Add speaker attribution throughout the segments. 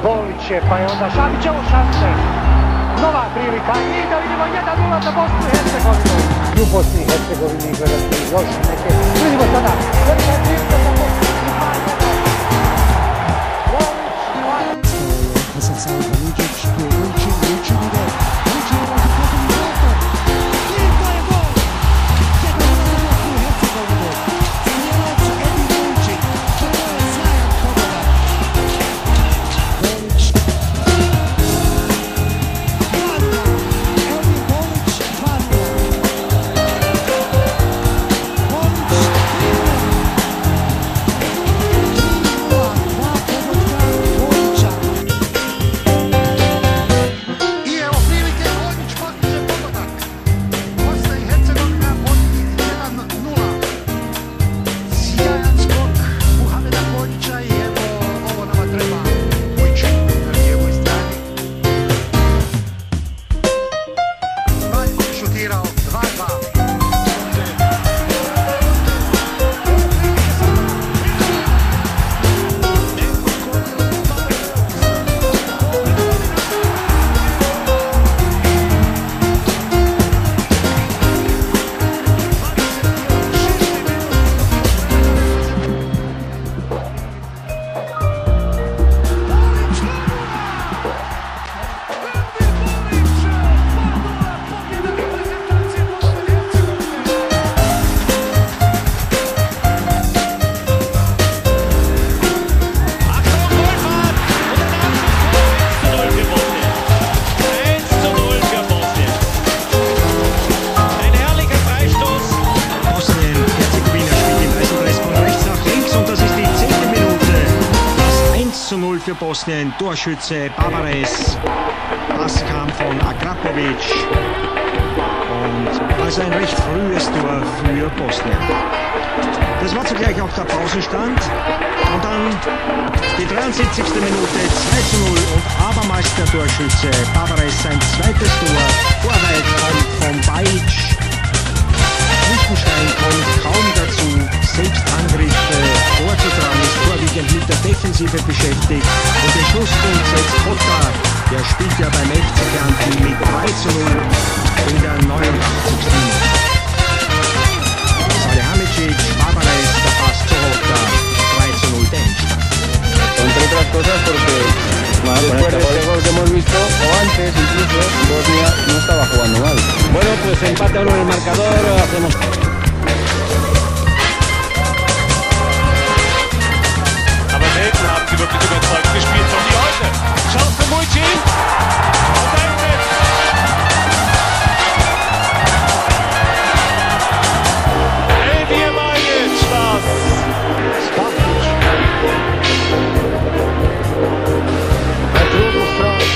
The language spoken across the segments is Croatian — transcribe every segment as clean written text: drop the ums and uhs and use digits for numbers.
Speaker 1: Golić je, pa je onda Šabićevo šanse. Nova prilika i da vidimo 1:0 za Bosnu i Hercegovinu. I u Bosni i Hercegovini gledati još neke. Vidimo sada, velika je prilika za Bosnu i Hercegovinu.
Speaker 2: Hasan Sağ Kalıcık, Tuğrulçin, Lučin ide. Lučin ulazi protiv Milota. I to je gol! 1:0 za Bosnu i Hercegovinu. Strelac Edin Lučin. To je sjajan pogodak. Bolić. Hladna. Edin Bolić, hladna. Bolić, 3:0. 2 pogotka Bolića.
Speaker 3: Für Bosnien, Torschütze Barbares, Pass kam von Akrapovic und also ein recht frühes Tor für Bosnien. Das war zugleich auch der Pausenstand und dann die 73. Minute 2:0 und abermals der Torschütze Barbares sein zweites Tor, Vorweit kommt von Bajic. Liechtenstein kommt kaum dazu, selbst Angriffe vorzutragen, ist vorwiegend mit der Defensive beschäftigt und den Schlusspunkt setzt Hotta, der spielt ja beim FC Kärnten mit 3:0 in der 89. Minute. Salihamidzic, Barbares, der Pass zu Hotta, 3:0 der Endstand.
Speaker 4: Entre otras cosas porque después de este gol que hemos visto, o antes incluso, Bosnia no estaba jugando mal.
Speaker 5: Bueno, pues empate a 1 en el marcador, hacemos...
Speaker 6: Aber selten haben sie wirklich überzeugend gespielt, so wie heute. Chance für Mucin. Und ein Netz. Elvir Bajic, was?
Speaker 1: Spahić. Na drugu stranu.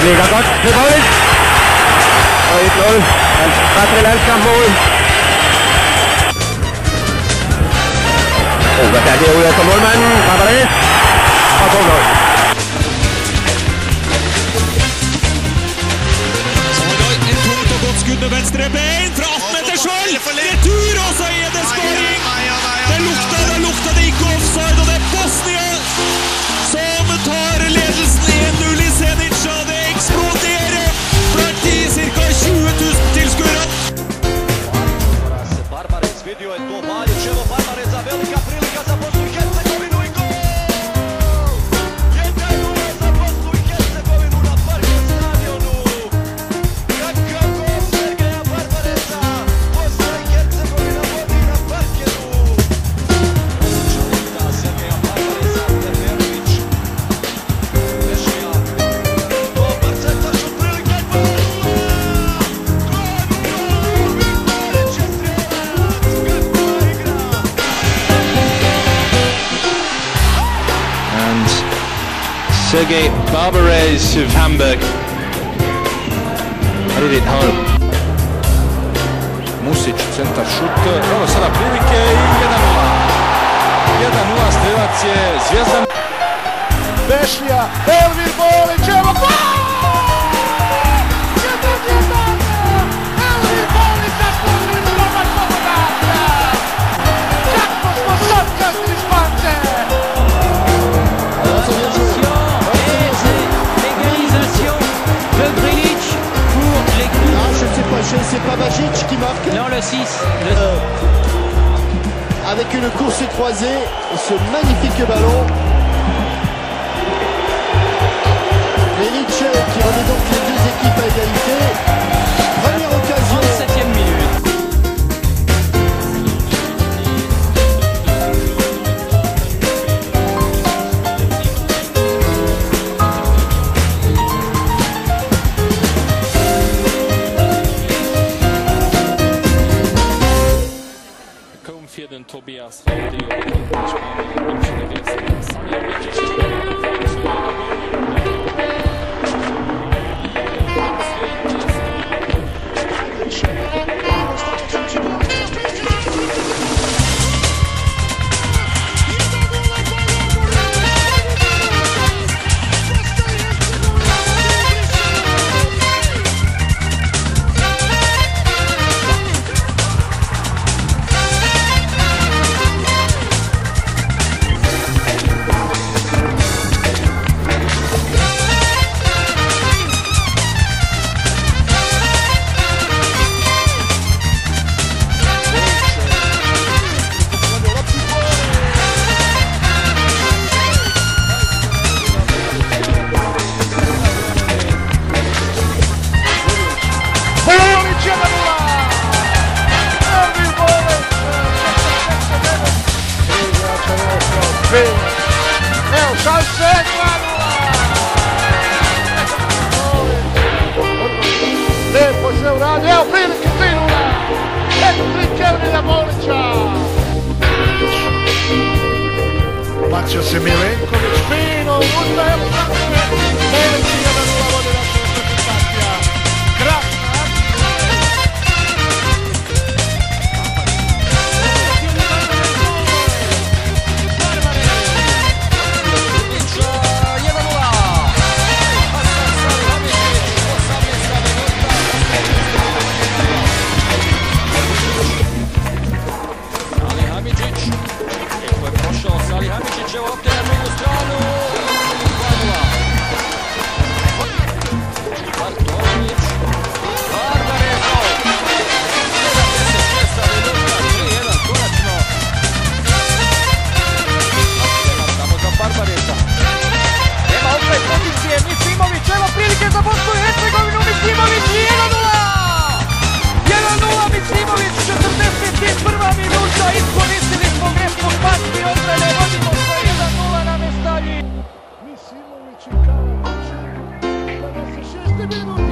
Speaker 4: Liga godt til Bolic. Og 1:0. Hans første landskamp-mål. Hvad er det ude efter målmanden? Barbares. Og 2:0.
Speaker 7: Sargay, en tungt og godt skudd med venstre bein fra 18 meters hold. Retur, og så er det skåring! Det lukta det ikke offside, og det er Bosnia som tar ledelsen 1:0 i Zenica. Det eksploderer blant de ca. 20 000 tilskuere.
Speaker 6: Barbares vidio je to Bajić, evo Barbareza, velika prilika za Bosnu i Hercegovinu i gol! Sergei Barbarez of Hamburg headed it home.
Speaker 8: Musić, centar, šut, evo sada prilike i 1:0. 1:0, strelac je Zvijezdan.
Speaker 1: Bešlija, Elvir Bolić, evo gol! 1:1! Elvir Bolić zaslužili dobar pogodak! Kako smo sad kaznili Špance!
Speaker 9: Égalisation de Grilić pour les coups.
Speaker 2: Ah, je ne sais pas Bajic qui marque.
Speaker 9: Non, le 6.
Speaker 2: Avec une course croisée, ce magnifique ballon. Grilić qui remet donc les deux équipes à égalité. Première occasion.
Speaker 9: 37e minute.
Speaker 7: Für den Tobias Raudi
Speaker 1: Evo šanse, 2:0! Lijepo se uradi, evo prilike 3:0! Hat-trick Elvira Bolića! Bacio se Milenković, fino, udra, evo šanse! 9:1 vodi naša reprezentacija. Krasna Misimović i Karačić, 56. minut.